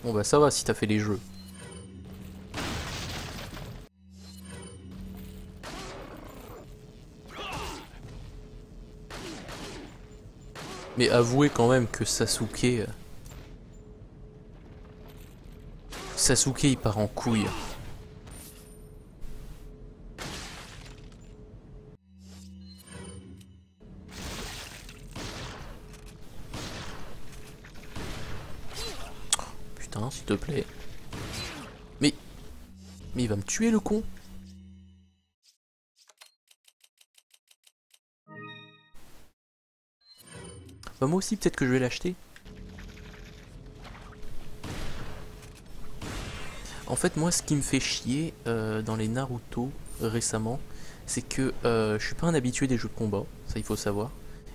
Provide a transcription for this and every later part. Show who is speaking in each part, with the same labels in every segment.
Speaker 1: Bon bah ça va si t'as fait les jeux. Mais avouez quand même que Sasuke... Sasuke il part en couille. Putain, s'il te plaît. Mais il va me tuer le con. Bah moi aussi peut-être que je vais l'acheter. En fait moi ce qui me fait chier dans les Naruto récemment, c'est que je suis pas un habitué des jeux de combat, ça il faut savoir,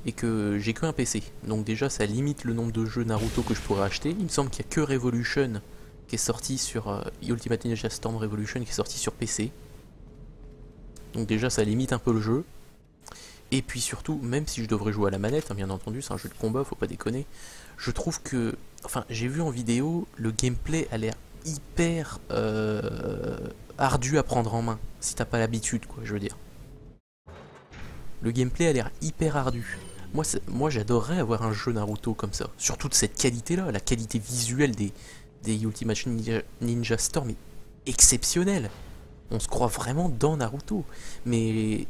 Speaker 1: et que j'ai que un PC. Donc déjà ça limite le nombre de jeux Naruto que je pourrais acheter. Il me semble qu'il y a que Revolution qui est sorti sur Ultimate Ninja Storm Revolution qui est sorti sur PC. Donc déjà ça limite un peu le jeu. Et puis surtout, même si je devrais jouer à la manette, hein, bien entendu, c'est un jeu de combat, faut pas déconner, je trouve que... Enfin, j'ai vu en vidéo, le gameplay a l'air hyper ardu à prendre en main, si t'as pas l'habitude, quoi, je veux dire. Le gameplay a l'air hyper ardu. Moi j'adorerais avoir un jeu Naruto comme ça, surtout de cette qualité-là, la qualité visuelle des Ultimate Ninja Storm est exceptionnelle. On se croit vraiment dans Naruto, mais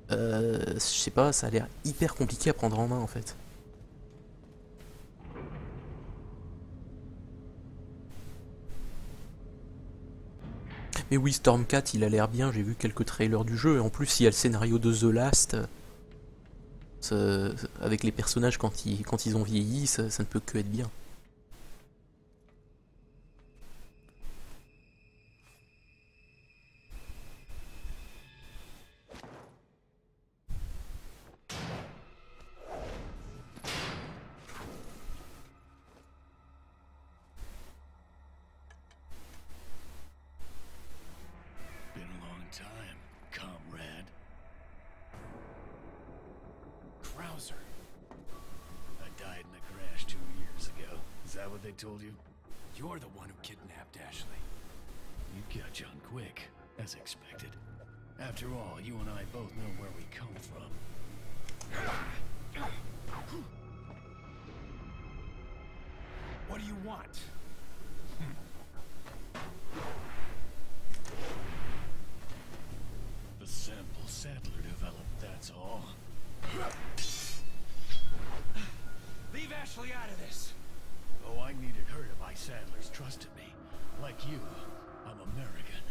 Speaker 1: je sais pas, ça a l'air hyper compliqué à prendre en main en fait. Mais oui, Stormcat il a l'air bien, j'ai vu quelques trailers du jeu, et en plus il y a le scénario de The Last, avec les personnages quand ils ont vieilli, ça ne peut que être bien.
Speaker 2: Been a long time, comrade. Krauser. I died in a crash 2 years ago. Is that what they told you? You're the one who kidnapped Ashley. You catch on quick, as expected. After all, you and I both know where we come from. What do you want? The sample Sadler developed, that's all. Leave Ashley out of this! Oh, I needed her to buy Sadler's trust in me. Like you, I'm American.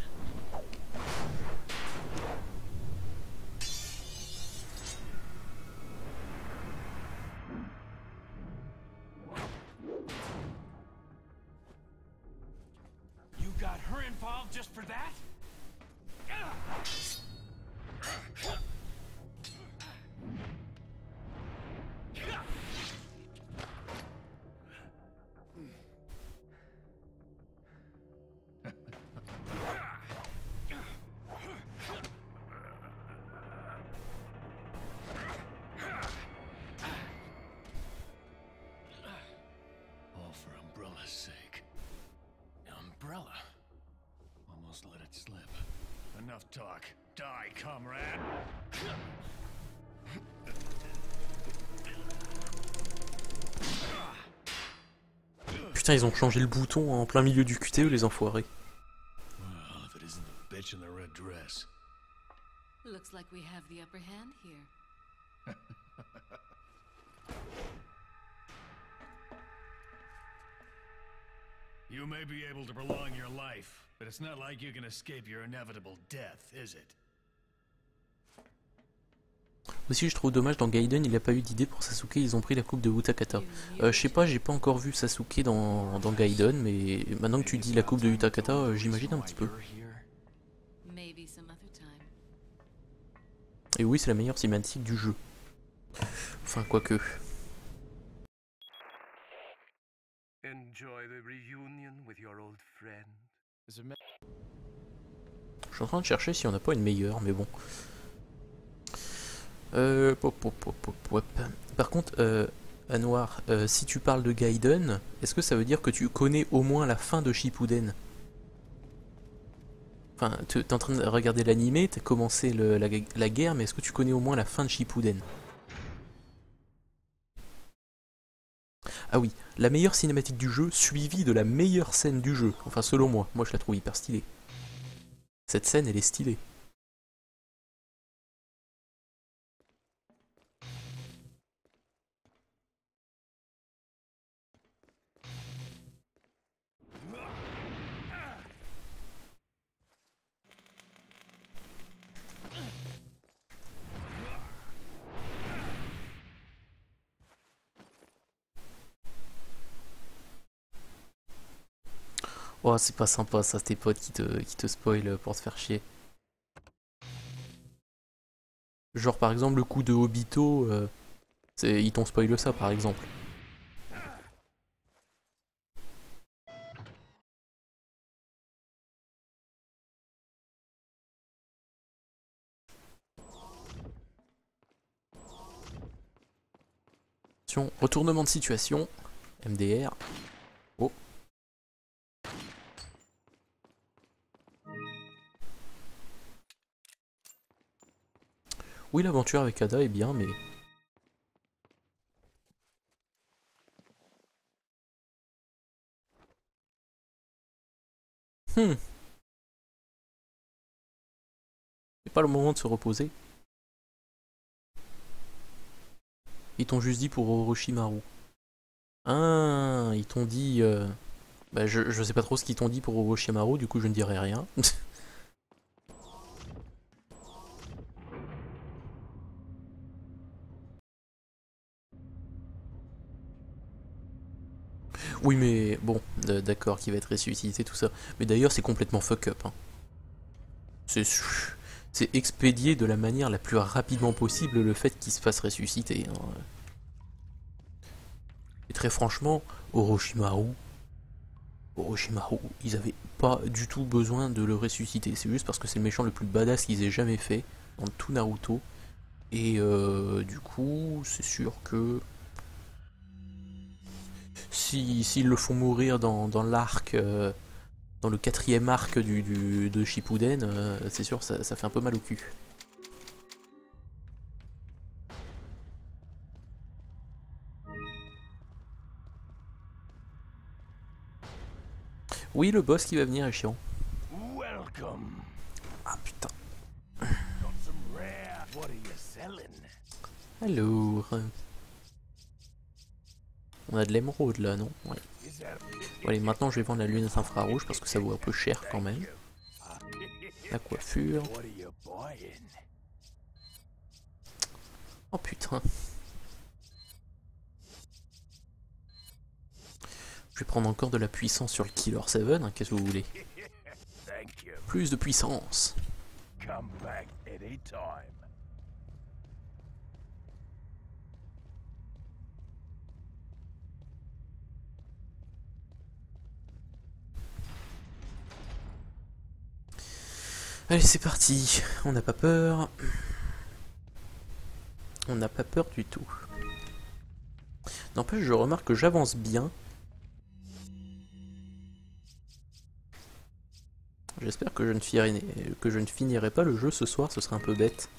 Speaker 2: You got her involved just for that? All for Umbrella's sake. Umbrella? Almost let it slip. Enough talk. Die, comrade!
Speaker 1: Putain, ils ont changé le bouton en plein milieu du QTE, les enfoirés.
Speaker 2: Well, if it isn't the bitch in the red dress.
Speaker 3: Looks like we have the upper hand here.
Speaker 2: You may be able to prolong your life, but it's not like you can escape your inevitable death, is it?
Speaker 1: Aussi, je trouve dommage, dans Gaiden, il a pas eu d'idée pour Sasuke, ils ont pris la coupe de Utakata. Je sais pas, j'ai pas encore vu Sasuke dans Gaiden, mais maintenant que tu dis la coupe de Utakata, j'imagine un petit peu.
Speaker 3: Maybe some other time.
Speaker 1: Et oui, c'est la meilleure cinématique du jeu. Enfin, quoique.
Speaker 4: Enjoy the reunion with your old friend.
Speaker 1: Je suis en train de chercher si on n'a pas une meilleure, mais bon. Par contre, Anwar, si tu parles de Gaiden, est-ce que ça veut dire que tu connais au moins la fin de Shippuden? Enfin, t'es en train de regarder l'animé, t'as commencé la guerre, mais est-ce que tu connais au moins la fin de Shippuden? Ah oui, la meilleure cinématique du jeu, suivie de la meilleure scène du jeu. Enfin, selon moi. Moi, je la trouve hyper stylée. Cette scène, elle est stylée. Oh, c'est pas sympa ça, tes potes qui te spoilent pour te faire chier. Genre par exemple le coup de Obito, ils t'ont spoilé ça par exemple. Attention, retournement de situation, MDR. Oh. Oui, l'aventure avec Ada est bien, mais... C'est pas le moment de se reposer. Ils t'ont juste dit pour Orochimaru. Ah, ils t'ont dit... Bah, je sais pas trop ce qu'ils t'ont dit pour Orochimaru, du coup je ne dirai rien. Oui, mais bon, d'accord, qu'il va être ressuscité, tout ça. Mais d'ailleurs, c'est complètement fuck up. Hein. C'est expédier de la manière la plus rapidement possible le fait qu'il se fasse ressusciter. Hein. Et très franchement, Orochimaru, ils avaient pas du tout besoin de le ressusciter. C'est juste parce que c'est le méchant le plus badass qu'ils aient jamais fait dans tout Naruto. Et du coup, c'est sûr que s'ils le font mourir dans l'arc, dans le 4e arc de Shippuden, c'est sûr ça fait un peu mal au cul. Oui, le boss qui va venir est chiant. Ah putain. Alors, on a de l'émeraude là, non? Ouais. Bon, allez, maintenant je vais vendre la lunette infrarouge parce que ça vaut un peu cher quand même. La coiffure. Oh putain. Je vais prendre encore de la puissance sur le Killer 7, hein, qu'est-ce que vous voulez? Plus de puissance. Allez, c'est parti. On n'a pas peur. On n'a pas peur du tout. N'empêche, je remarque que j'avance bien. J'espère que je ne finirai pas le jeu ce soir, ce serait un peu bête.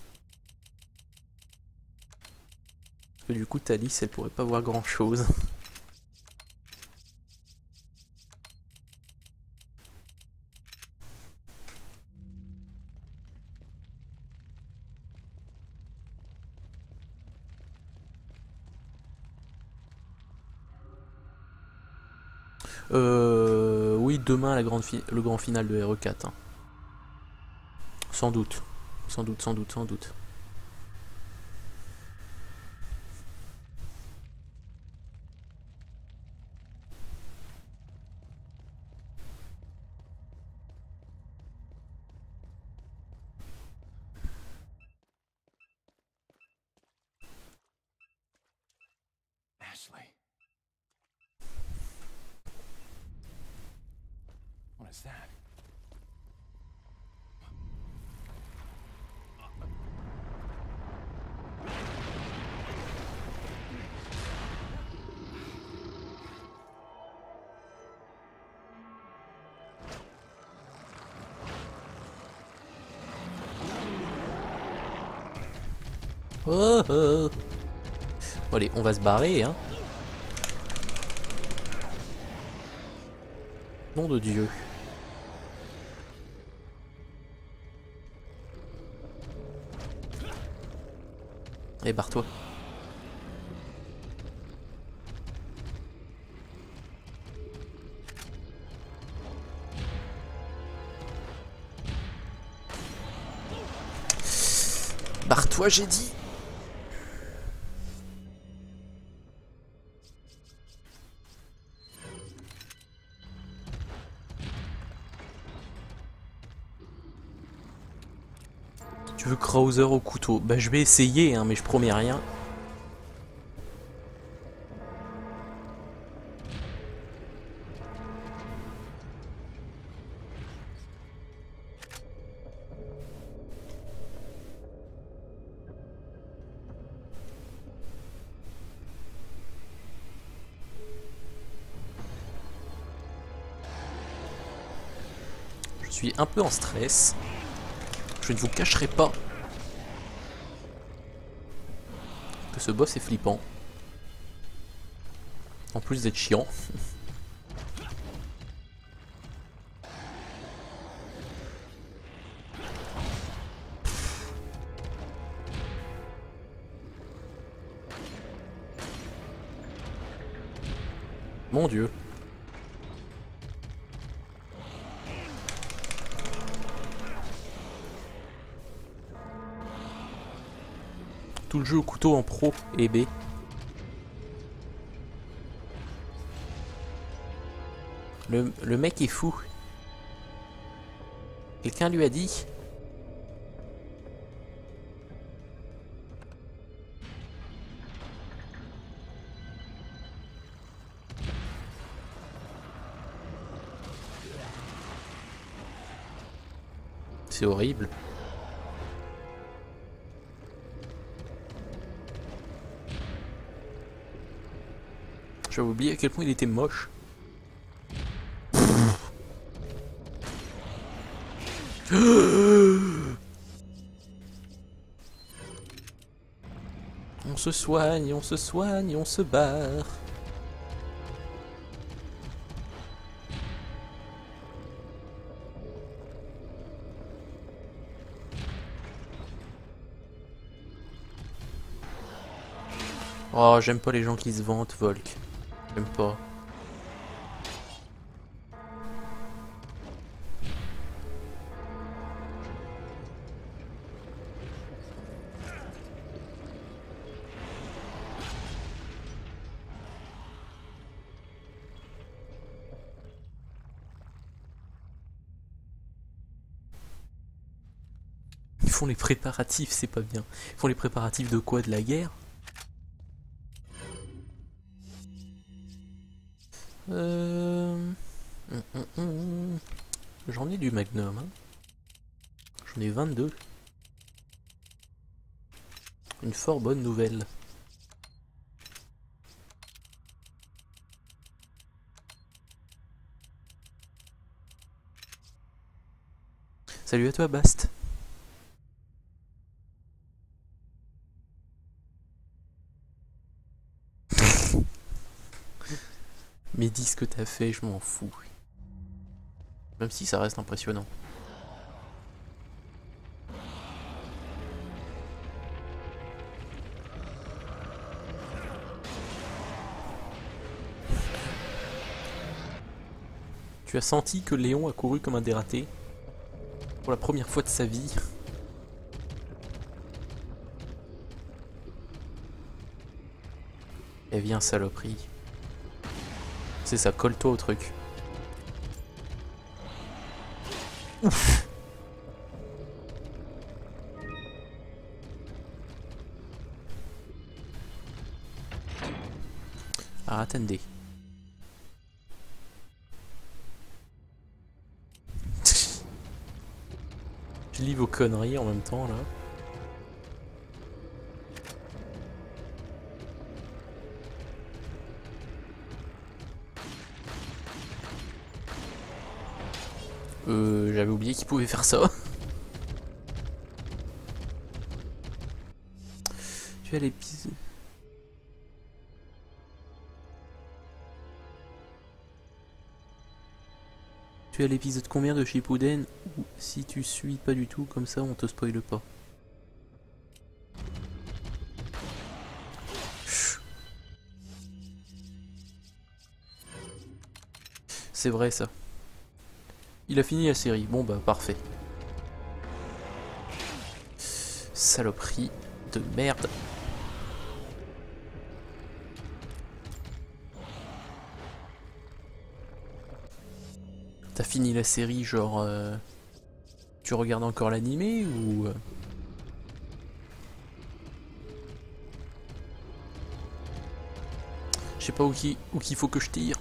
Speaker 1: Parce que du coup, Thalys, elle pourrait pas voir grand chose. Oui, demain le grand final de RE4. Hein. Sans doute. Sans doute, sans doute, sans doute.
Speaker 2: Ashley. What is that?
Speaker 1: Oh, oh. Bon, allez, on va se barrer, hein. Nom de Dieu. Allez, barre-toi. Barre-toi, j'ai dit. Tu veux Krauser au couteau? Bah je vais essayer, hein, mais je promets rien. Je suis un peu en stress. Je ne vous cacherai pas que ce boss est flippant. En plus d'être chiant. Mon Dieu. Tout le jeu au couteau en pro et B. Le mec est fou. Quelqu'un lui a dit. C'est horrible. J'avais oublié à quel point il était moche. On se soigne, on se soigne, on se barre. Oh, j'aime pas les gens qui se vantent, Volk. J'aime pas. Ils font les préparatifs, c'est pas bien. Ils font les préparatifs de quoi? De la guerre? J'en ai du Magnum, hein. J'en ai 22. Une fort bonne nouvelle. Salut à toi, Bast. Mais dis ce que t'as fait, je m'en fous. Même si ça reste impressionnant. Tu as senti que Léon a couru comme un dératé pour la première fois de sa vie. Eh viens, saloperie. C'est ça, colle-toi au truc. Ouf. Ah, attendez. Je lis vos conneries en même temps là. J'avais oublié qu'il pouvait faire ça. Tu es à l'épisode... Tu es à l'épisode combien de Shippuden? Ou si tu suis pas du tout, comme ça on te spoile pas. C'est vrai ça. Il a fini la série. Bon bah parfait. Saloperie de merde. T'as fini la série genre... Tu regardes encore l'animé ou... Je sais pas où qu'il faut que je tire.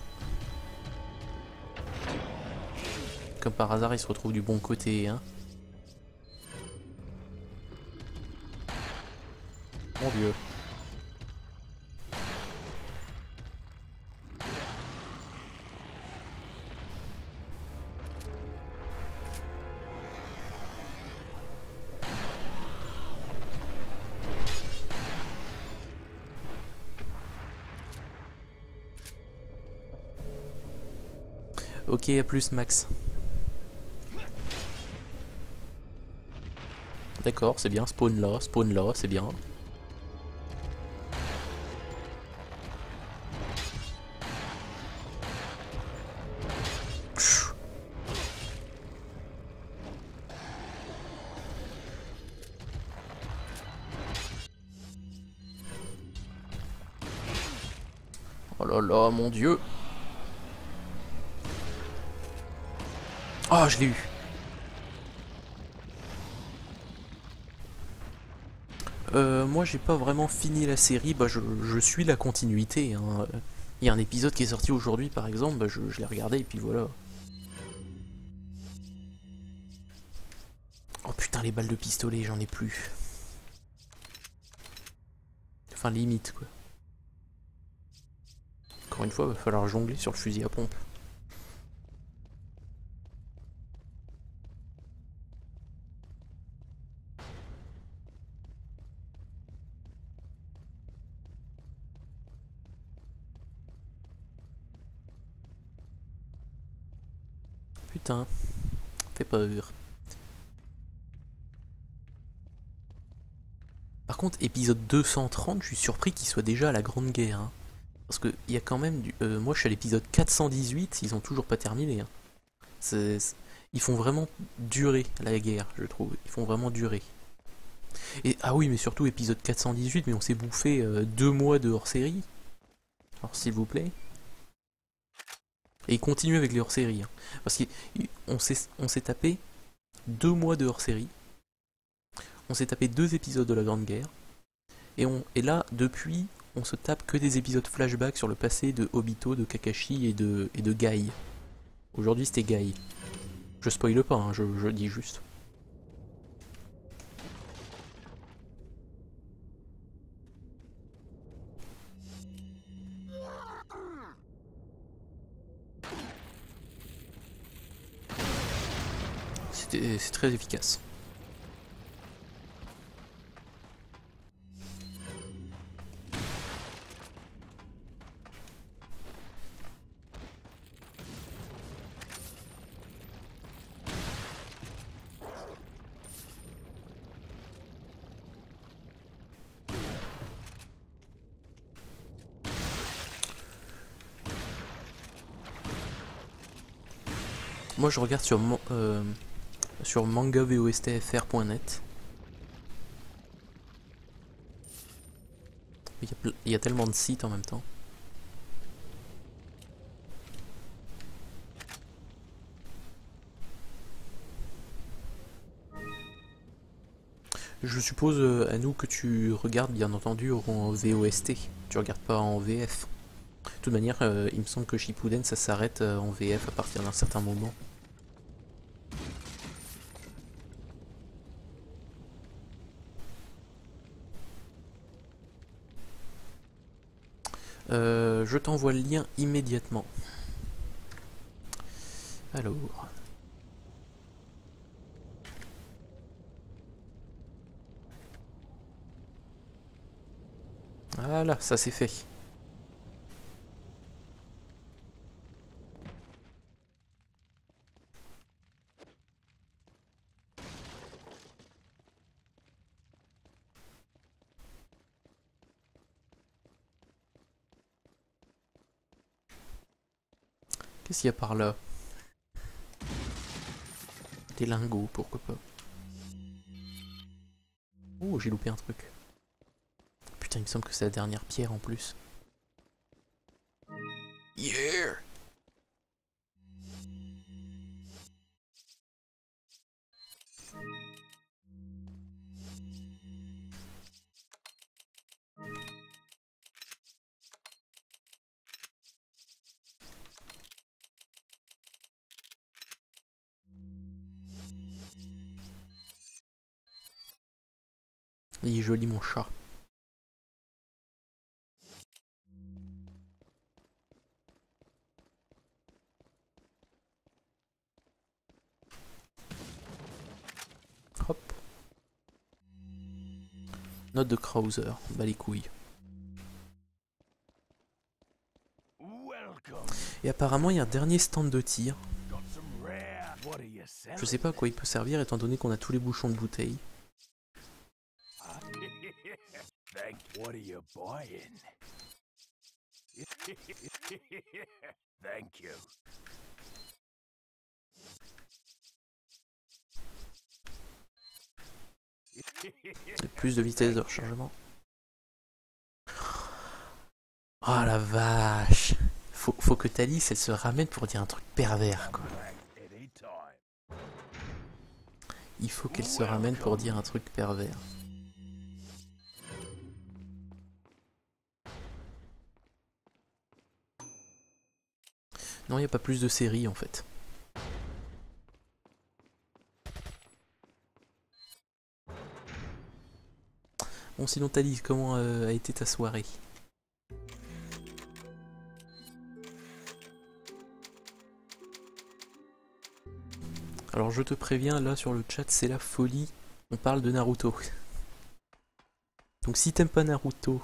Speaker 1: Comme par hasard il se retrouve du bon côté hein. Mon Dieu. Ok, à plus Max. D'accord, c'est bien, spawn là, c'est bien. Oh là là, mon Dieu. Ah, je l'ai eu. Moi j'ai pas vraiment fini la série, bah je suis la continuité hein. Il y a un épisode qui est sorti aujourd'hui par exemple, bah je l'ai regardé et puis voilà. Oh putain les balles de pistolet j'en ai plus. Enfin limite quoi. Encore une fois va falloir jongler sur le fusil à pompe. Putain, fait peur. Par contre, épisode 230, je suis surpris qu'il soit déjà à la Grande Guerre. Hein. Parce qu'il y a quand même du... moi je suis à l'épisode 418, ils ont toujours pas terminé. Hein. Ils font vraiment durer la guerre, je trouve. Ils font vraiment durer. Et ah oui, mais surtout épisode 418, mais on s'est bouffé 2 mois de hors-série. Alors s'il vous plaît. Et il continue avec les hors-série. Hein. Parce qu'on s'est tapé 2 mois de hors-série. On s'est tapé 2 épisodes de la Grande Guerre. Et là, depuis, on se tape que des épisodes flashback sur le passé de Obito, de Kakashi et de Guy. Aujourd'hui c'était Guy. Je spoile pas, hein, je dis juste. C'est très efficace. Moi je regarde sur mangavostfr.net. Il y a tellement de sites en même temps. Je suppose à nous que tu regardes bien entendu en VOST. Tu regardes pas en VF. De toute manière, il me semble que Shippuden ça s'arrête en VF à partir d'un certain moment. Je t'envoie le lien immédiatement. Alors. Voilà, ça c'est fait. Qu'est-ce qu'il y a par là? Des lingots, pourquoi pas. Oh, j'ai loupé un truc. Putain, il me semble que c'est la dernière pierre en plus. Yeah! Il est joli mon chat. Hop. Note de Krauser, bah les couilles. Et apparemment il y a un dernier stand de tir. Je sais pas à quoi il peut servir étant donné qu'on a tous les bouchons de bouteille.
Speaker 2: What are you buying? Thank you.
Speaker 1: Plus de vitesse de rechargement. Oh la vache. Faut que Thalys elle se ramène pour dire un truc pervers quoi. Il faut qu'elle se ramène pour dire un truc pervers. Non, il n'y a pas plus de séries en fait. Bon, sinon Thalys, comment a été ta soirée? Alors je te préviens, là sur le chat c'est la folie, on parle de Naruto. Donc si t'aimes pas Naruto,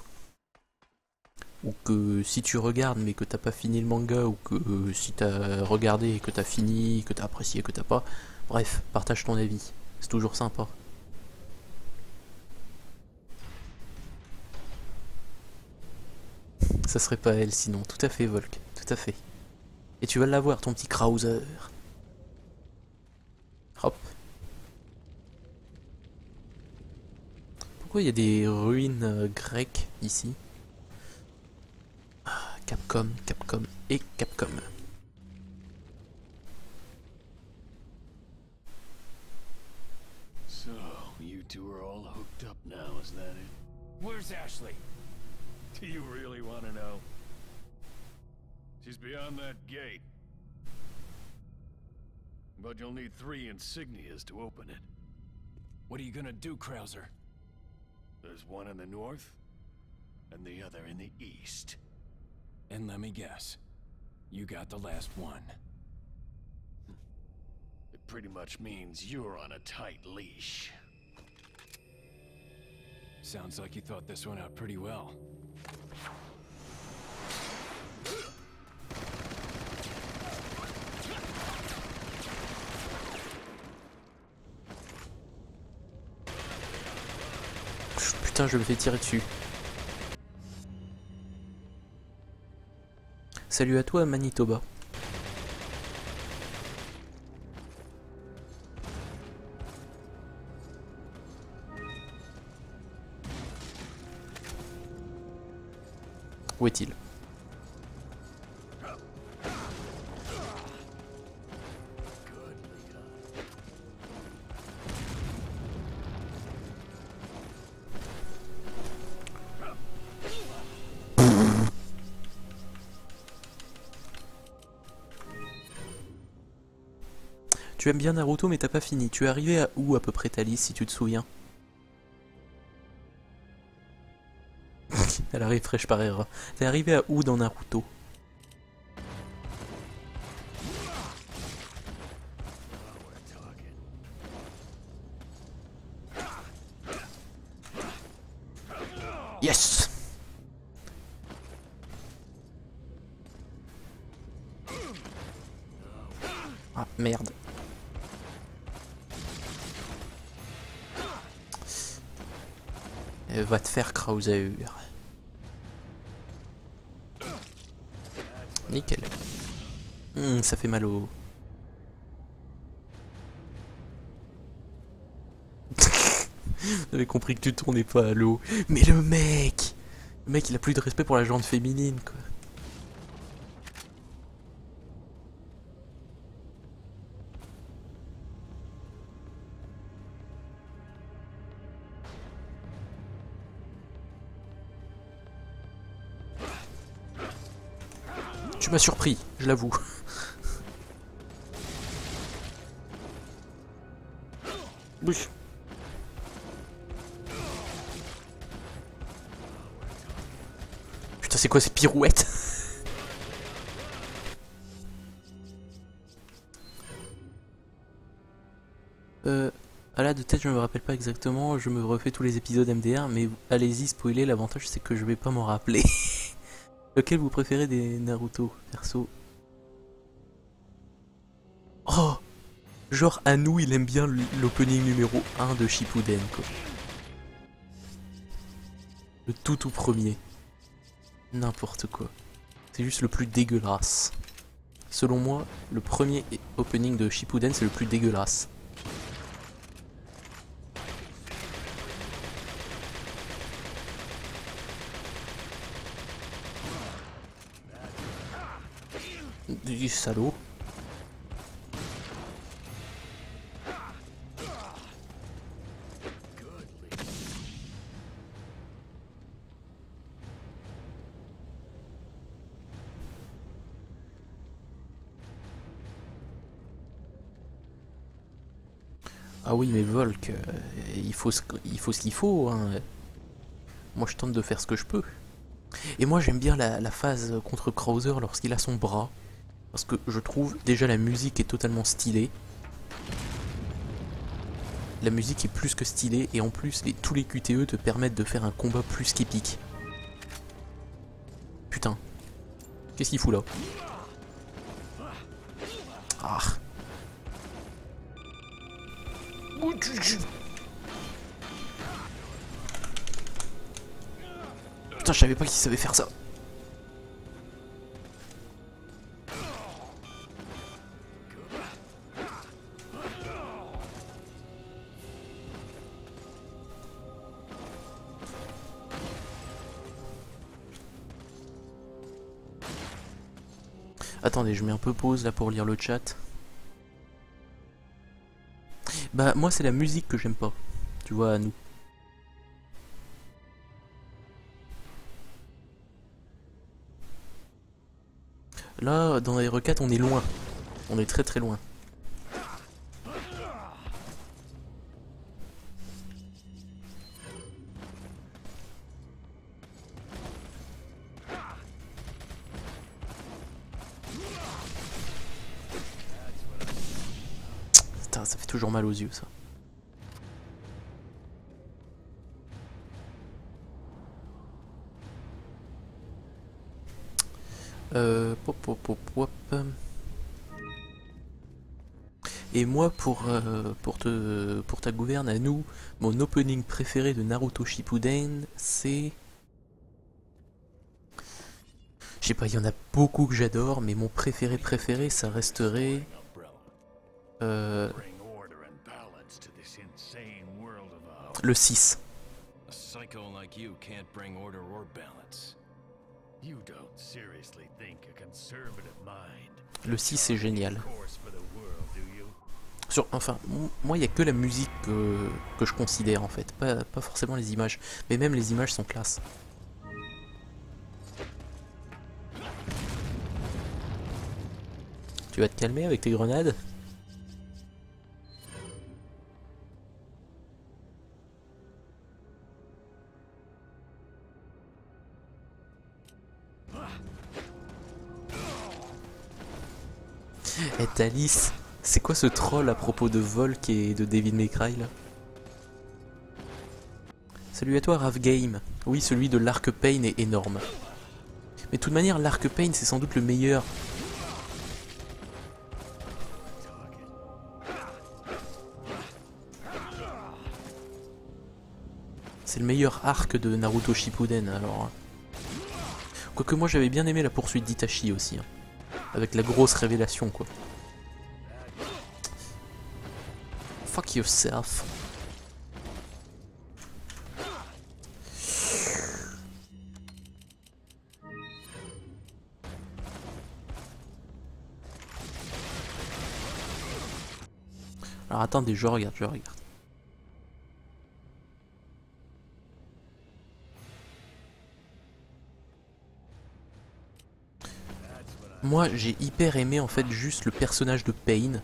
Speaker 1: ou que si tu regardes mais que t'as pas fini le manga, ou que si t'as regardé et que t'as fini, que t'as apprécié, que t'as pas, bref, partage ton avis, c'est toujours sympa. Ça serait pas elle sinon, tout à fait Volk, tout à fait. Et tu vas l'avoir ton petit Krauser. Hop. Pourquoi il y a des ruines grecques ici? Capcom, Capcom et Capcom.
Speaker 2: So, you two are all hooked up now, is that it? Where's Ashley? Do you really want to know? She's beyond that gate. But you'll need 3 insignias to open it. What are you gonna do, Krauser? There's one in the north, and the other in the east. And let me guess, you got the last one. It pretty much means you're on a tight leash. Sounds like you thought this one out pretty well.
Speaker 1: Putain, je me fais tirer dessus. Salut à toi, Manitoba. Où est-il? Tu aimes bien Naruto mais t'as pas fini. Tu es arrivé à où à peu près Thalys si tu te souviens? Elle arrive fraîche par erreur. T'es arrivé à où dans Naruto? Yes! Ah merde. Va te faire Krauser. Nickel. Ça fait mal au... J'avais compris que tu tournais pas à l'eau. Mais le mec il a plus de respect pour la jante féminine quoi. Tu m'as surpris, je l'avoue. Bouche. Putain, c'est quoi ces pirouettes? À la de tête, je me rappelle pas exactement, je me refais tous les épisodes MDR, mais allez-y, spoiler, l'avantage c'est que je vais pas m'en rappeler. Lequel vous préférez des Naruto, perso? Oh! Genre, Anu, il aime bien l'opening numéro 1 de Shippuden, quoi. Le tout premier. N'importe quoi. C'est juste le plus dégueulasse. Selon moi, le premier opening de Shippuden, c'est le plus dégueulasse. Du salaud. Ah oui, mais Volk, il faut ce qu'il faut, hein. Moi je tente de faire ce que je peux. Et moi j'aime bien la phase contre Krauser lorsqu'il a son bras. Parce que je trouve déjà la musique est totalement stylée. La musique est plus que stylée et en plus tous les QTE te permettent de faire un combat plus qu'épique. Putain. Qu'est-ce qu'il fout là? Ah. Putain, je savais pas qu'il savait faire ça. Attendez, je mets un peu pause là pour lire le chat. Bah moi c'est la musique que j'aime pas. Tu vois, à nous. Là, dans les requêtes, on est loin. On est très très loin. Putain, ça fait toujours mal aux yeux ça. Et moi pour ta gouverne à nous, mon opening préféré de Naruto Shippuden, c'est... Je sais pas, il y en a beaucoup que j'adore, mais mon préféré ça resterait... le 6. Le 6 c'est génial. Enfin, moi il n'y a que la musique que je considère en fait, pas forcément les images, mais même les images sont classe. Tu vas te calmer avec tes grenades? Et Thalys, c'est quoi ce troll à propos de Volk et de Devil May Cry là? Salut à toi Rav Game. Oui, celui de l'Arc Pain est énorme. Mais de toute manière, l'Arc Pain c'est sans doute le meilleur. C'est le meilleur arc de Naruto Shippuden alors. Hein. Quoique moi j'avais bien aimé la poursuite d'Itachi aussi. Hein. Avec la grosse révélation quoi. Fuck yourself. Alors attendez, je regarde. Moi j'ai hyper aimé en fait juste le personnage de Pain.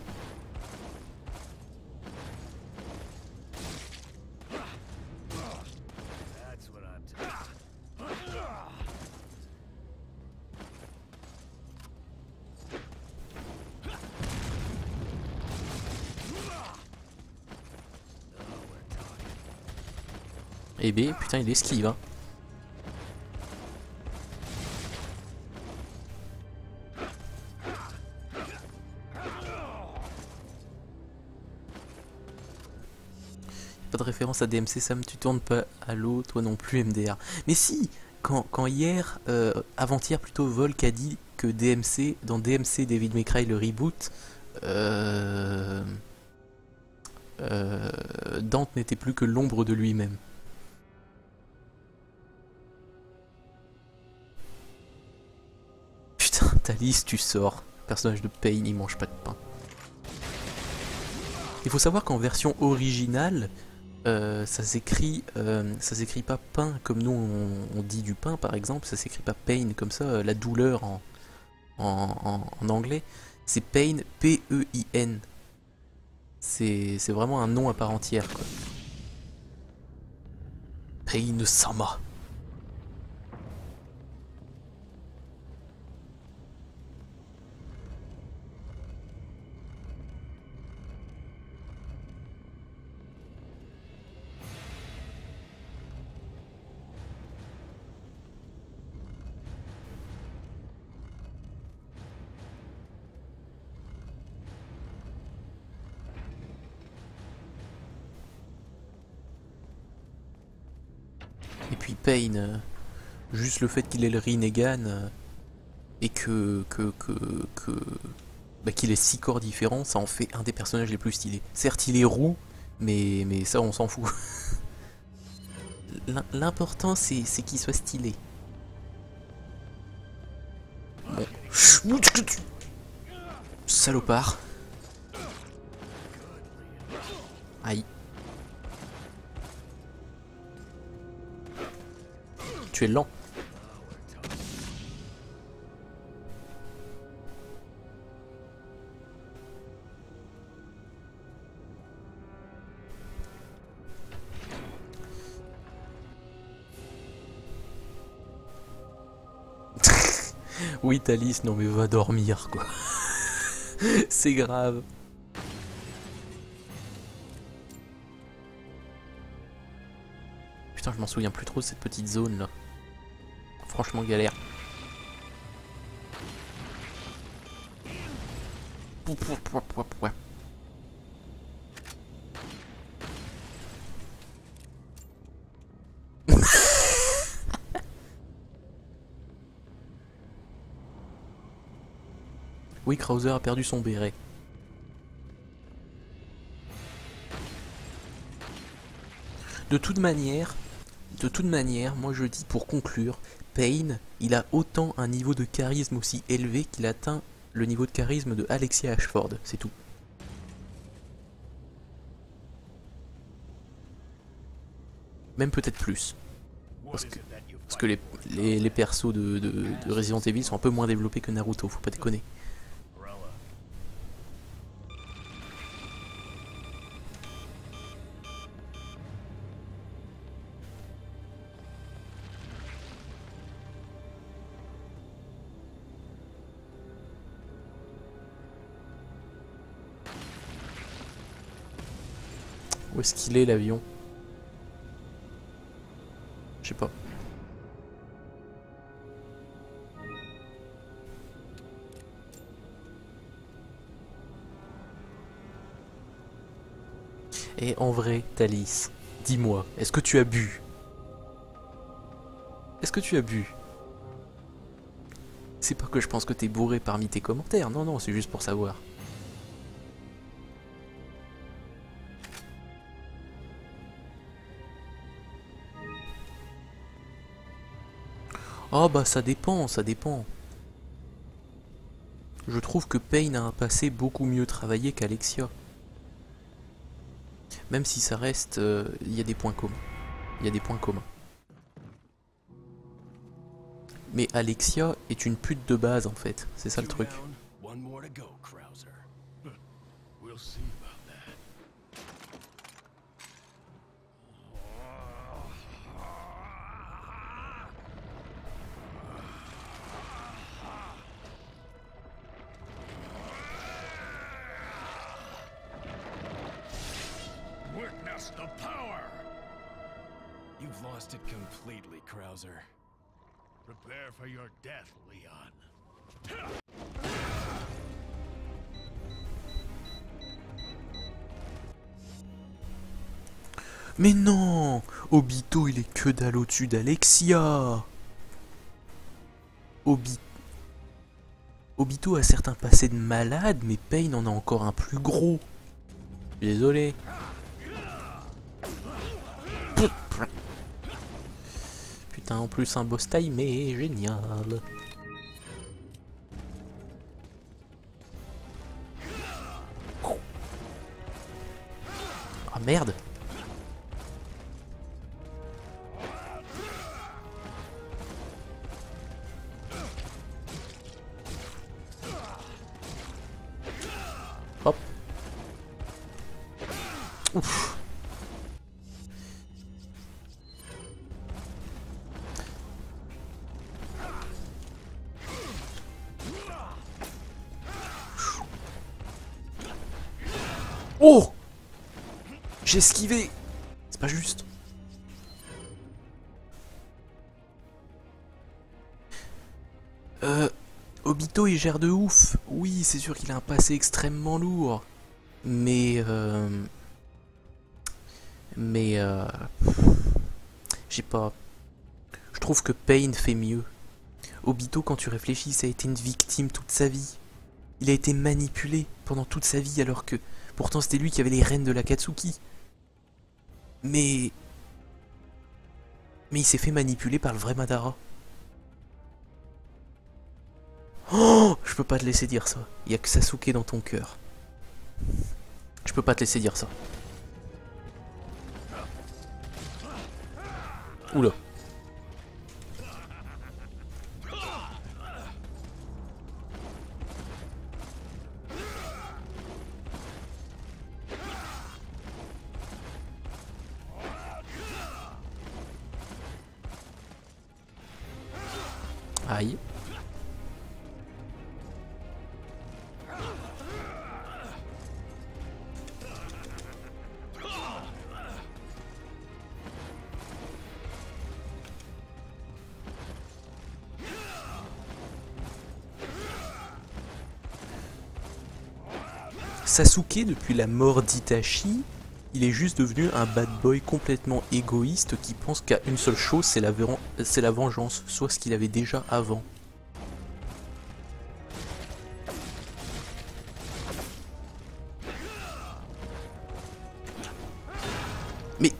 Speaker 1: Eh ben putain il esquive hein. Pas de référence à DMC Sam, tu tournes pas à l'eau, toi non plus MDR. Mais si, quand hier, avant-hier plutôt, Volk a dit que DMC, dans DMC David May Cry le reboot, Dante n'était plus que l'ombre de lui-même. Putain, Thalys, tu sors. Le personnage de Pain, il mange pas de pain. Il faut savoir qu'en version originale, ça s'écrit pas pain comme nous on dit du pain par exemple, ça s'écrit pas pain comme ça, la douleur en anglais, c'est pain, P-E-I-N. C'est vraiment un nom à part entière quoi. Pain Sama. Et puis Pain, juste le fait qu'il ait le Rinnegan et qu'il ait 6 corps différents, ça en fait un des personnages les plus stylés. Certes il est roux, mais ça on s'en fout. L'important c'est qu'il soit stylé. Bon. Salopard. Aïe. Tu es lent. Oui Thalys, non mais va dormir quoi. C'est grave. Putain je m'en souviens plus trop de cette petite zone là. Franchement galère. Oui, Krauser a perdu son béret. De toute manière, moi je dis pour conclure, Pain, il a autant un niveau de charisme aussi élevé qu'il atteint le niveau de charisme de Alexia Ashford, c'est tout. Même peut-être plus. Parce que les persos de Resident Evil sont un peu moins développés que Naruto, faut pas déconner. Où est-ce qu'il est l'avion? Je sais pas. Et en vrai, Thalys, dis-moi, est-ce que tu as bu? Est-ce que tu as bu? C'est pas que je pense que t'es bourré parmi tes commentaires, non, non, c'est juste pour savoir. Oh bah ça dépend, ça dépend. Je trouve que Payne a un passé beaucoup mieux travaillé qu'Alexia. Même si ça reste... il y a des points communs. Il y a des points communs. Mais Alexia est une pute de base en fait, c'est ça le truc.
Speaker 2: One more to go, Krauser. We'll see about that. Witness the power! You've lost it completely, Krauser. Prepare for your death, Leon.
Speaker 1: Mais non! Obito il est que dalle au-dessus d'Alexia! Obito a certes un passé de malade, mais Payne en a encore un plus gros. Désolé. Putain, en plus un boss timé, génial. Ah merde. Hop. Ouf. Oh! J'ai esquivé! C'est pas juste. Obito il gère de ouf. Oui, c'est sûr qu'il a un passé extrêmement lourd. Mais j'ai pas... Je trouve que Payne fait mieux. Obito, quand tu réfléchis, ça a été une victime toute sa vie. Il a été manipulé pendant toute sa vie alors que... Pourtant c'était lui qui avait les rênes de l'Akatsuki. Mais il s'est fait manipuler par le vrai Madara. Oh, je peux pas te laisser dire ça. Il y a que Sasuke dans ton cœur. Je peux pas te laisser dire ça. Oula. Aïe. Sasuke, depuis la mort d'Itachi, il est juste devenu un bad boy complètement égoïste qui pense qu'à une seule chose, c'est la vengeance, soit ce qu'il avait déjà avant. Mais...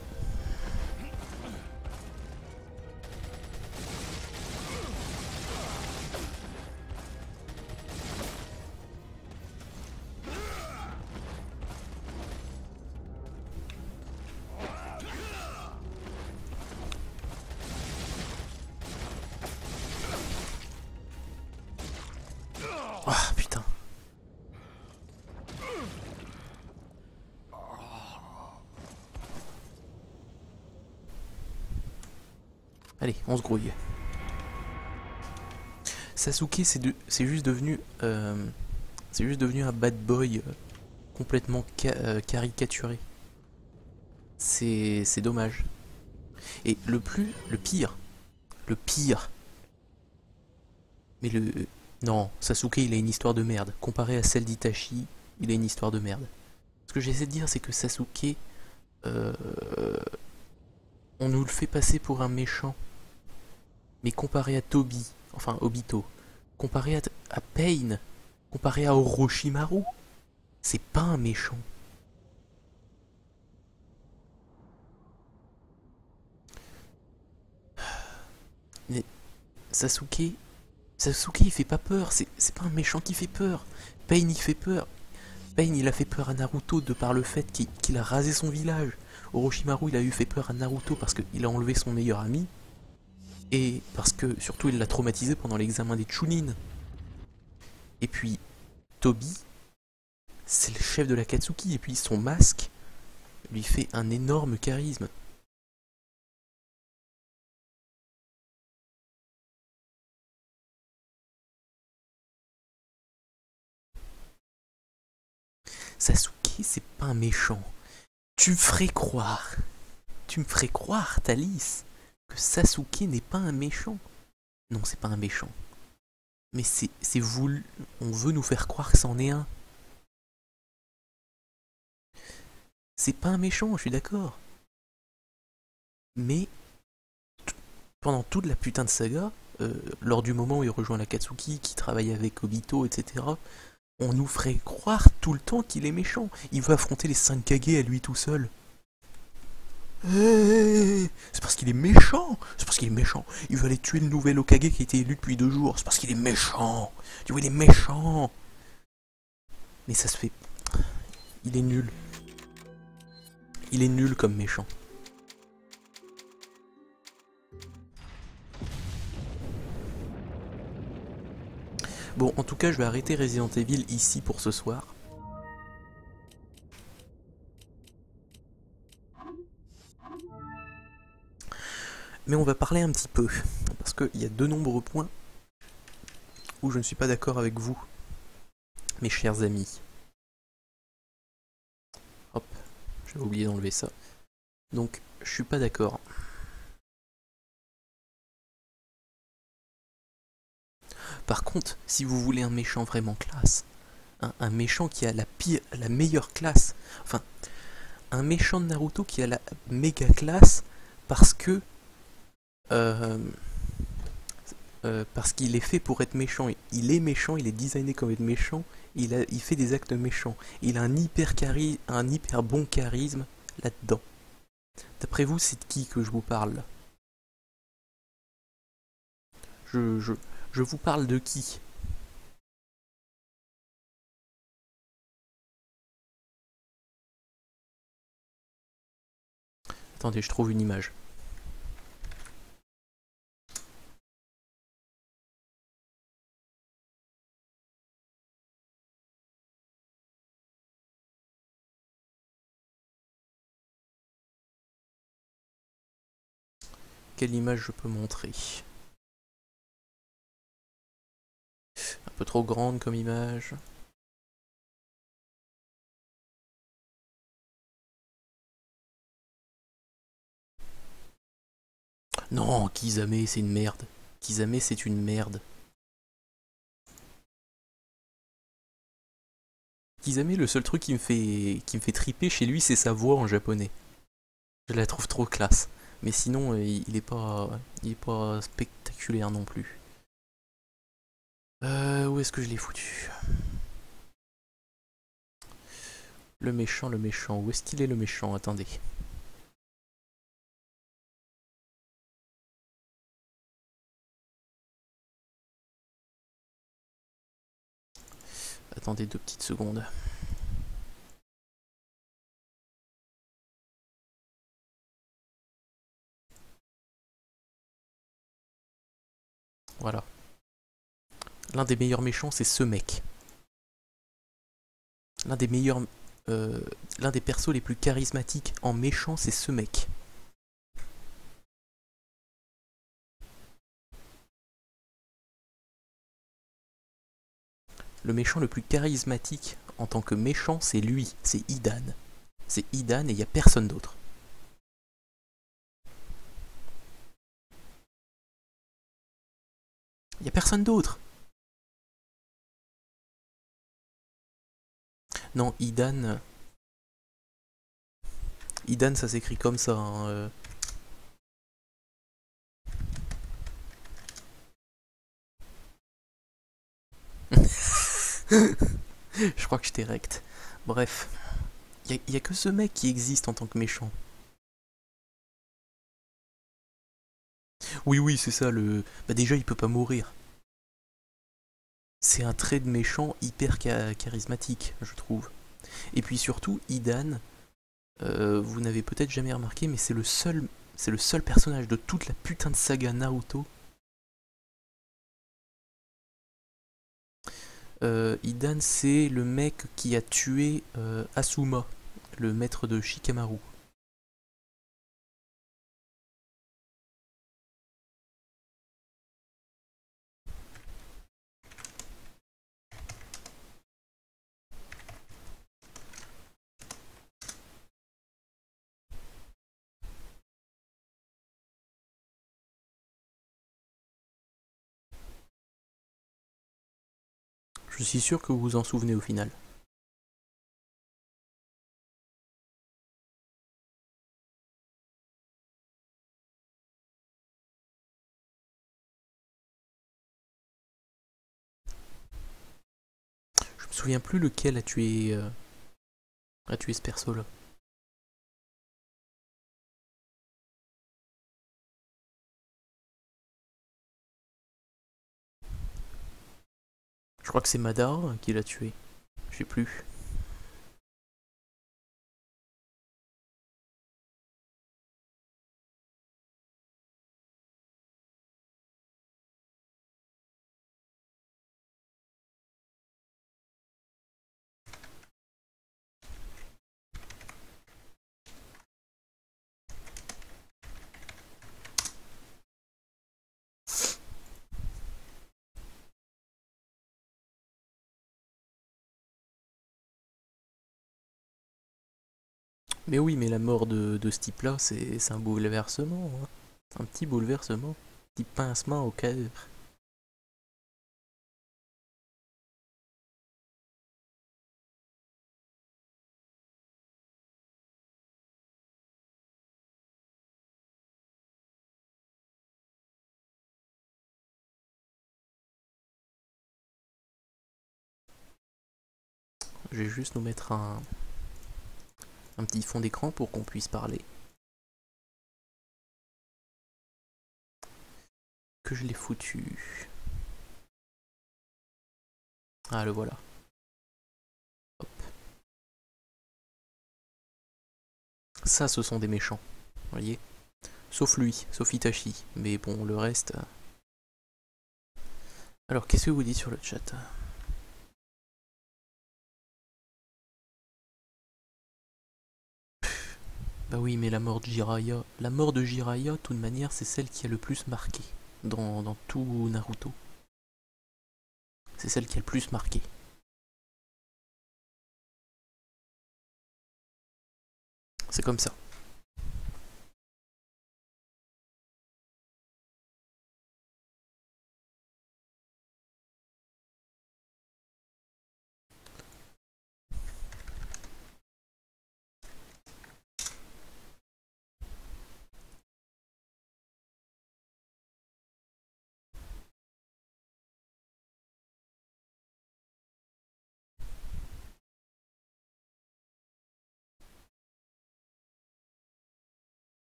Speaker 1: Ah putain. Allez, on se grouille. Sasuke, c'est juste devenu un bad boy complètement caricaturé. C'est dommage. Et le pire. Mais non, Sasuke il a une histoire de merde. Comparé à celle d'Itachi, il a une histoire de merde. Ce que j'essaie de dire, c'est que Sasuke, on nous le fait passer pour un méchant. Mais comparé à Toby, enfin Obito, comparé à Pain, comparé à Orochimaru, c'est pas un méchant. Mais Sasuke, Sasuke il fait pas peur, c'est pas un méchant qui fait peur. Pain il fait peur. Pain il a fait peur à Naruto de par le fait qu'il a rasé son village. Orochimaru il a eu fait peur à Naruto parce qu'il a enlevé son meilleur ami. Et parce que surtout il l'a traumatisé pendant l'examen des Chunin. Et puis Toby, c'est le chef de la Katsuki et puis son masque lui fait un énorme charisme. Sasuke, c'est pas un méchant. Tu me ferais croire, Thalys, que Sasuke n'est pas un méchant. Non, c'est pas un méchant. Mais c'est voulu. On veut nous faire croire que c'en est un. C'est pas un méchant, je suis d'accord. Mais pendant toute la putain de saga, lors du moment où il rejoint la Katsuki, qui travaille avec Obito, etc., on nous ferait croire tout le temps qu'il est méchant. Il veut affronter les 5 Kage à lui tout seul. C'est parce qu'il est méchant. C'est parce qu'il est méchant. Il veut aller tuer le nouvel Hokage qui a été élu depuis 2 jours. C'est parce qu'il est méchant. Tu vois, il est méchant. Mais ça se fait. Il est nul. Il est nul comme méchant. Bon, en tout cas, je vais arrêter Resident Evil ici pour ce soir. Mais on va parler un petit peu, parce qu'il y a de nombreux points où je ne suis pas d'accord avec vous, mes chers amis. Hop, j'ai oublié d'enlever ça. Donc, je suis pas d'accord. Par contre, si vous voulez un méchant vraiment classe, un méchant qui a la meilleure classe, enfin, un méchant de Naruto qui a la méga classe parce que parce qu'il est fait pour être méchant. Il est méchant, il est designé comme être méchant, il fait des actes méchants. Il a un hyper bon charisme là-dedans. D'après vous, c'est de qui que je vous parle là? Je vous parle de qui? Attendez, je trouve une image. Quelle image je peux montrer? Un peu trop grande comme image. Non, Kisame, c'est une merde. Kisame, c'est une merde. Kisame, le seul truc qui me fait triper chez lui, c'est sa voix en japonais. Je la trouve trop classe. Mais sinon, il est pas spectaculaire non plus. Où est-ce que je l'ai foutu? Le méchant. Où est-ce qu'il est le méchant? Attendez. Attendez 2 petites secondes. Voilà. L'un des meilleurs méchants, c'est ce mec. L'un des persos les plus charismatiques en méchant, c'est ce mec. Le méchant le plus charismatique en tant que méchant, c'est lui, c'est Hidan. C'est Hidan et il n'y a personne d'autre. Il n'y a personne d'autre. Non, Hidan... Hidan, ça s'écrit comme ça. Hein, Je crois que je t'ai rect. Bref, y a que ce mec qui existe en tant que méchant. Oui, oui, c'est ça le. Bah déjà, il peut pas mourir. C'est un trait de méchant hyper charismatique, je trouve. Et puis surtout, Idan, vous n'avez peut-être jamais remarqué, mais c'est le seul personnage de toute la putain de saga Naruto. Idan, c'est le mec qui a tué Asuma, le maître de Shikamaru. Je suis sûr que vous vous en souvenez au final. Je me souviens plus lequel a tué ce perso-là. Je crois que c'est Madara qui l'a tué. Je sais plus. Mais oui, mais la mort de ce type-là, c'est un bouleversement. Hein. Un petit bouleversement. Un petit pincement au cœur. Je vais juste nous mettre un petit fond d'écran pour qu'on puisse parler. Que je l'ai foutu. Ah, le voilà. Hop. Ça, ce sont des méchants. Vous voyez? Sauf lui, sauf Itachi. Mais bon, le reste... Alors, qu'est-ce que vous dites sur le chat? Bah oui, mais la mort de Jiraiya... La mort de Jiraiya, de toute manière, c'est celle qui a le plus marqué dans tout Naruto. C'est celle qui a le plus marqué. C'est comme ça.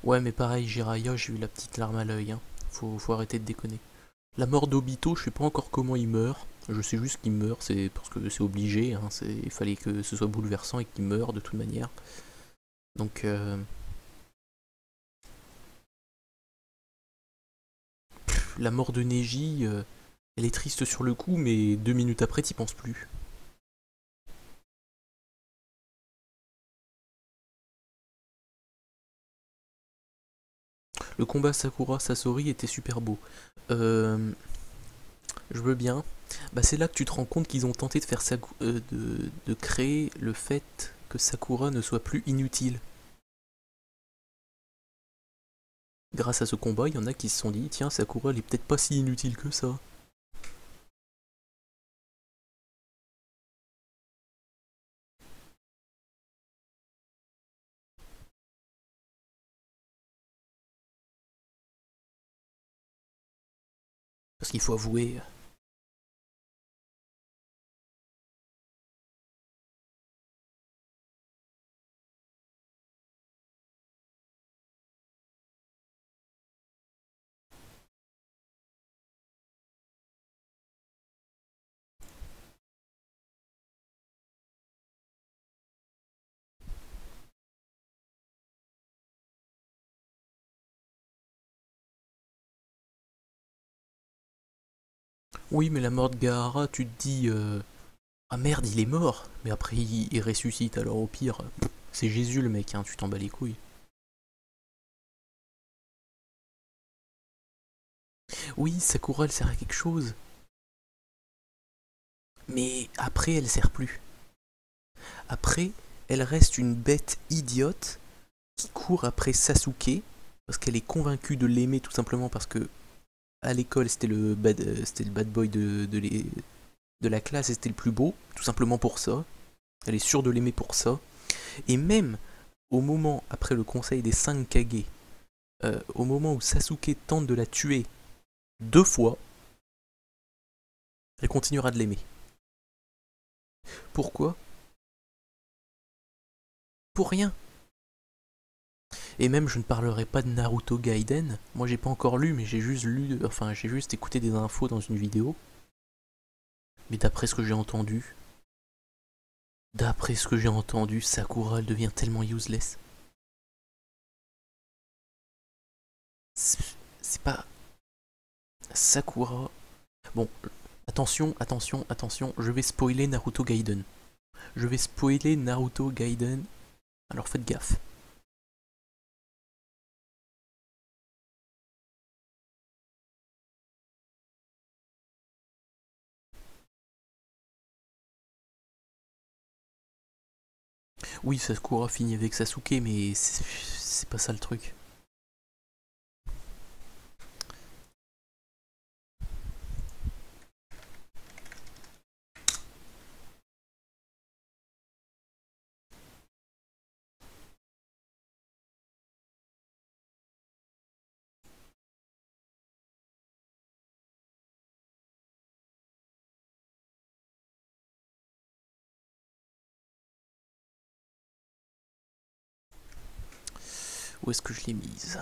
Speaker 1: Ouais, mais pareil, Jiraiya, j'ai eu la petite larme à l'œil. Hein. Faut arrêter de déconner. La mort d'Obito, je sais pas encore comment il meurt. Je sais juste qu'il meurt, c'est parce que c'est obligé. Hein. Il fallait que ce soit bouleversant et qu'il meure de toute manière. Donc, la mort de Neji, elle est triste sur le coup, mais 2 minutes après, t'y penses plus. Le combat Sakura-Sasori était super beau. Je veux bien. Bah, c'est là que tu te rends compte qu'ils ont tenté de faire de créer le fait que Sakura ne soit plus inutile. grâce à ce combat, il y en a qui se sont dit, tiens, Sakura, elle est peut-être pas si inutile que ça. Parce qu'il faut avouer... Oui, mais la mort de Gaara, tu te dis... Ah merde, il est mort. Mais après, il ressuscite, alors au pire... C'est Jésus le mec, hein, tu t'en bats les couilles. Oui, Sakura, elle sert à quelque chose. Mais après, elle sert plus. Après, elle reste une bête idiote qui court après Sasuke parce qu'elle est convaincue de l'aimer tout simplement parce que à l'école c'était le bad boy de la classe et c'était le plus beau, tout simplement pour ça. Elle est sûre de l'aimer pour ça. Et même au moment, après le conseil des 5 Kage, au moment où Sasuke tente de la tuer 2 fois, elle continuera de l'aimer. Pourquoi? Pour rien. Et même je ne parlerai pas de Naruto Gaiden. Moi j'ai pas encore lu, mais j'ai juste écouté des infos dans une vidéo. Mais d'après ce que j'ai entendu, Sakura elle devient tellement useless. C'est pas... Sakura... Bon, attention, je vais spoiler Naruto Gaiden. Alors faites gaffe. Oui, Sakura finit avec Sasuke, mais c'est pas ça le truc. Où est-ce que je l'ai mise?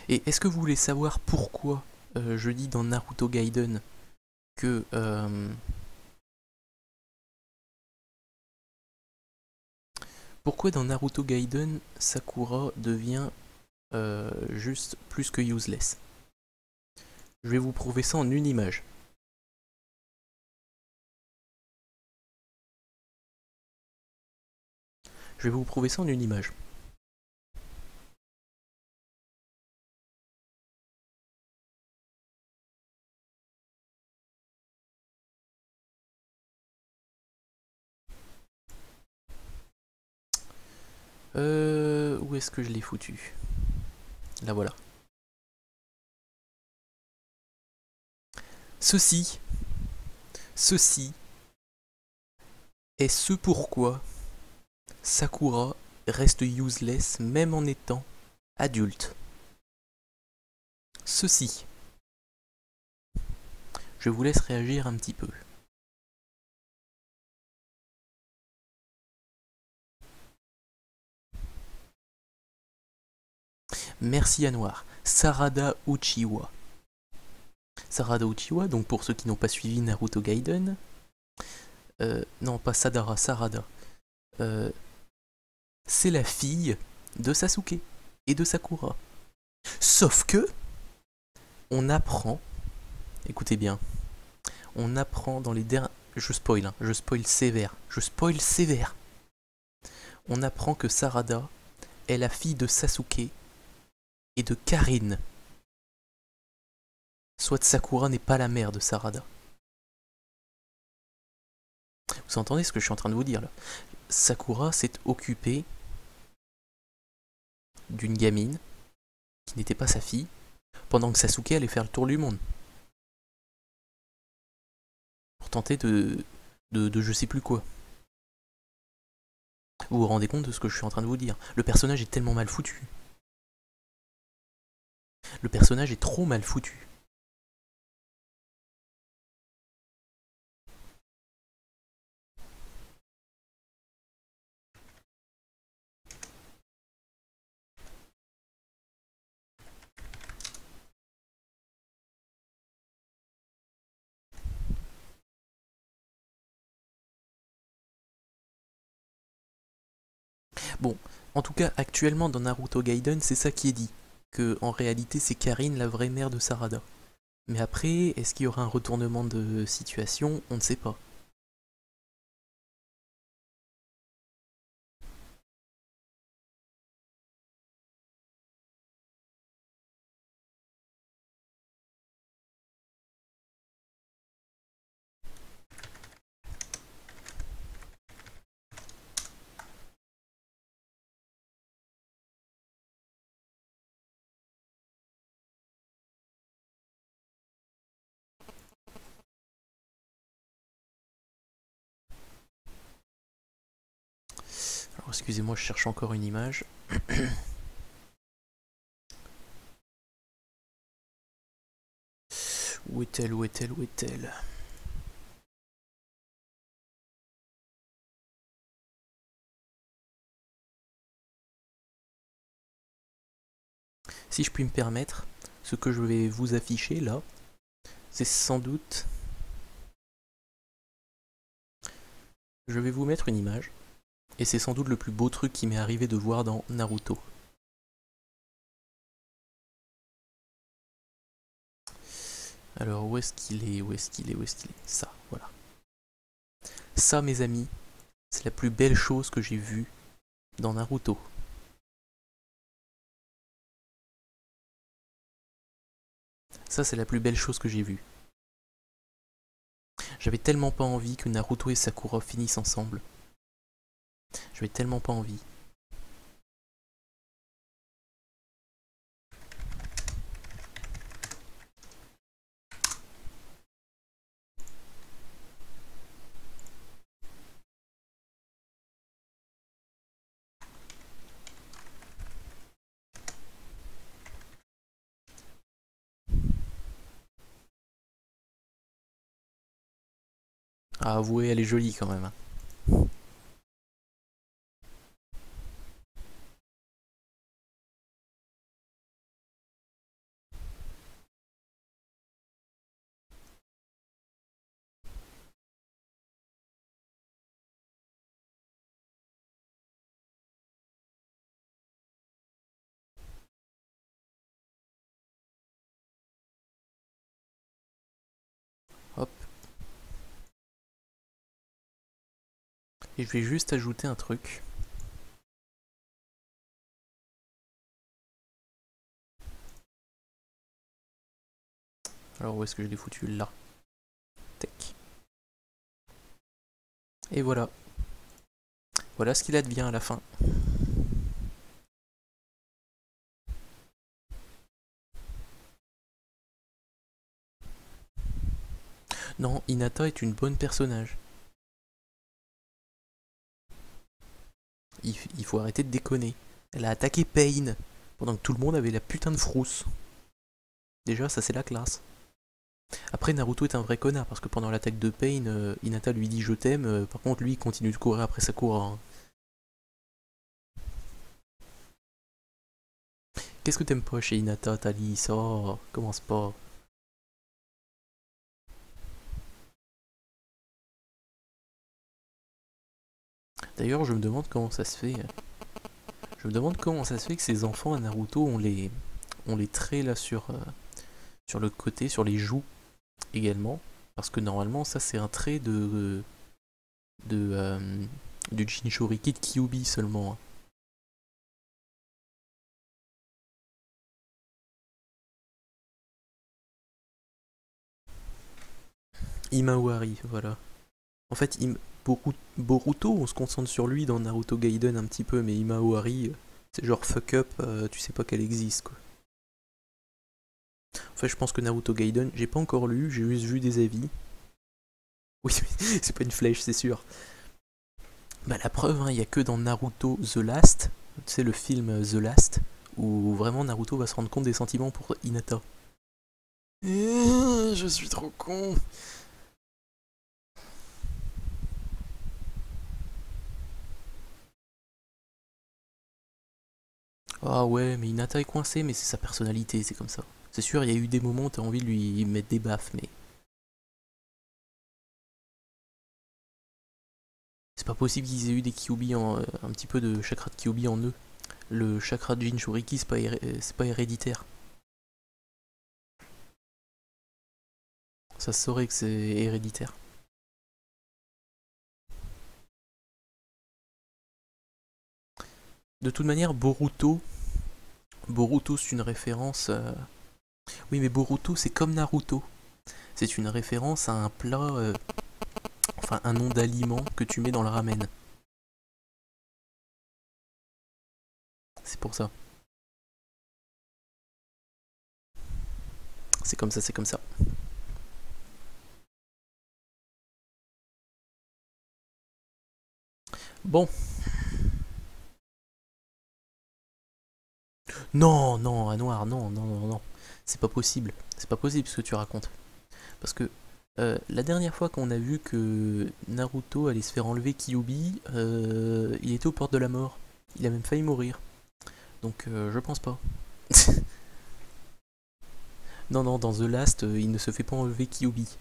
Speaker 1: Et est-ce que vous voulez savoir pourquoi je dis dans Naruto Gaiden que... Pourquoi dans Naruto Gaiden, Sakura devient juste plus que useless? Je vais vous prouver ça en une image. Je vais vous prouver ça en une image. Où est-ce que je l'ai foutu? Là voilà. Ceci est ce pourquoi Sakura reste useless même en étant adulte. Ceci. Je vous laisse réagir un petit peu. Merci à Noir. Sarada Uchiwa. Sarada Uchiwa, donc pour ceux qui n'ont pas suivi Naruto Gaiden. Non, pas Sadara, Sarada. C'est la fille de Sasuke et de Sakura. Sauf que, on apprend, écoutez bien, on apprend dans les derniers... Je spoil sévère. On apprend que Sarada est la fille de Sasuke et de Karin. Soit Sakura n'est pas la mère de Sarada. Vous entendez ce que je suis en train de vous dire là? Sakura s'est occupée d'une gamine qui n'était pas sa fille, pendant que Sasuke allait faire le tour du monde. Pour tenter de je sais plus quoi. Vous vous rendez compte de ce que je suis en train de vous dire? Le personnage est tellement mal foutu. Le personnage est trop mal foutu. Bon, en tout cas, actuellement dans Naruto Gaiden, c'est ça qui est dit. Que en réalité, c'est Karin, la vraie mère de Sarada. Mais après, est-ce qu'il y aura un retournement de situation? On ne sait pas. Alors excusez-moi, je cherche encore une image. Où est-elle? Où est-elle? Où est-elle? Si je puis me permettre, ce que je vais vous afficher là, c'est sans doute... Je vais vous mettre une image, et c'est sans doute le plus beau truc qui m'est arrivé de voir dans Naruto. Alors où est-ce qu'il est? Où est-ce qu'il est? Où est-ce qu'il est? Ça, voilà. Ça, mes amis, c'est la plus belle chose que j'ai vue dans Naruto. Ça, c'est la plus belle chose que j'ai vue. J'avais tellement pas envie que Naruto et Sakura finissent ensemble. J'avais tellement pas envie. Ah, avouez, elle est jolie quand même. Hop. Et je vais juste ajouter un truc. Alors où est-ce que je l'ai foutu? Là. Tac. Et voilà. Voilà ce qu'il advient à la fin. Non, Hinata est une bonne personnage. Il faut arrêter de déconner. Elle a attaqué Pain pendant que tout le monde avait la putain de frousse. Déjà, ça c'est la classe. Après, Naruto est un vrai connard parce que pendant l'attaque de Pain, Hinata lui dit je t'aime. Par contre, lui il continue de courir après Sakura. Hein. Qu'est-ce que t'aimes pas chez Hinata, Thalys? Oh, commence pas. D'ailleurs, je me demande comment ça se fait. Je me demande comment ça se fait que ces enfants à Naruto ont les traits là sur le côté, sur les joues également. Parce que normalement, ça c'est un trait du Jinchuriki de Kyuubi seulement. Hein. Imawari, voilà. En fait, Boruto, on se concentre sur lui dans Naruto Gaiden un petit peu, mais Imawari, c'est genre fuck up, tu sais pas qu'elle existe quoi. Enfin, je pense que Naruto Gaiden, j'ai pas encore lu, j'ai juste vu des avis. Oui, c'est pas une flèche, c'est sûr. Bah la preuve, il y a que dans Naruto The Last, tu sais le film The Last, où vraiment Naruto va se rendre compte des sentiments pour Hinata. Je suis trop con. Ah ouais, mais Hinata est coincé, mais c'est sa personnalité, c'est comme ça. C'est sûr, il y a eu des moments où t'as envie de lui mettre des baffes, mais... C'est pas possible qu'ils aient eu des Kyuubi en... un petit peu de chakra de Kyuubi en eux. Le chakra de Jinchuriki, c'est pas héréditaire. Ça se saurait que c'est héréditaire. De toute manière, Boruto... Boruto, c'est une référence... Oui, mais Boruto, c'est comme Naruto. C'est une référence à un plat... Enfin, un nom d'aliment que tu mets dans le ramen. C'est pour ça. C'est comme ça, c'est comme ça. Bon. Non, non, à noir, non, non, non, non. C'est pas possible. C'est pas possible ce que tu racontes. Parce que la dernière fois qu'on a vu que Naruto allait se faire enlever Kyuubi, il était aux portes de la mort. Il a même failli mourir. Donc je pense pas. Non, non, dans The Last, il ne se fait pas enlever Kyuubi.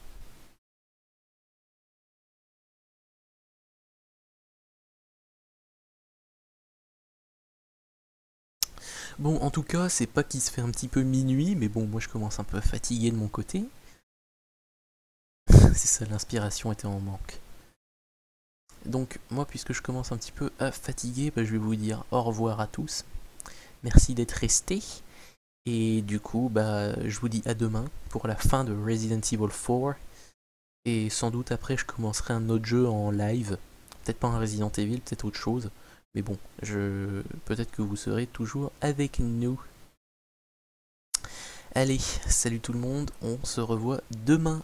Speaker 1: Bon, en tout cas, c'est pas qu'il se fait un petit peu minuit, mais bon, moi je commence un peu fatigué de mon côté. C'est ça, l'inspiration était en manque. Donc, moi, puisque je commence un petit peu à fatiguer, bah, je vais vous dire au revoir à tous. Merci d'être restés. Et du coup, bah, je vous dis à demain pour la fin de Resident Evil 4. Et sans doute après, je commencerai un autre jeu en live. Peut-être pas un Resident Evil, peut-être autre chose. Mais bon, peut-être que vous serez toujours avec nous. Allez, salut tout le monde, on se revoit demain.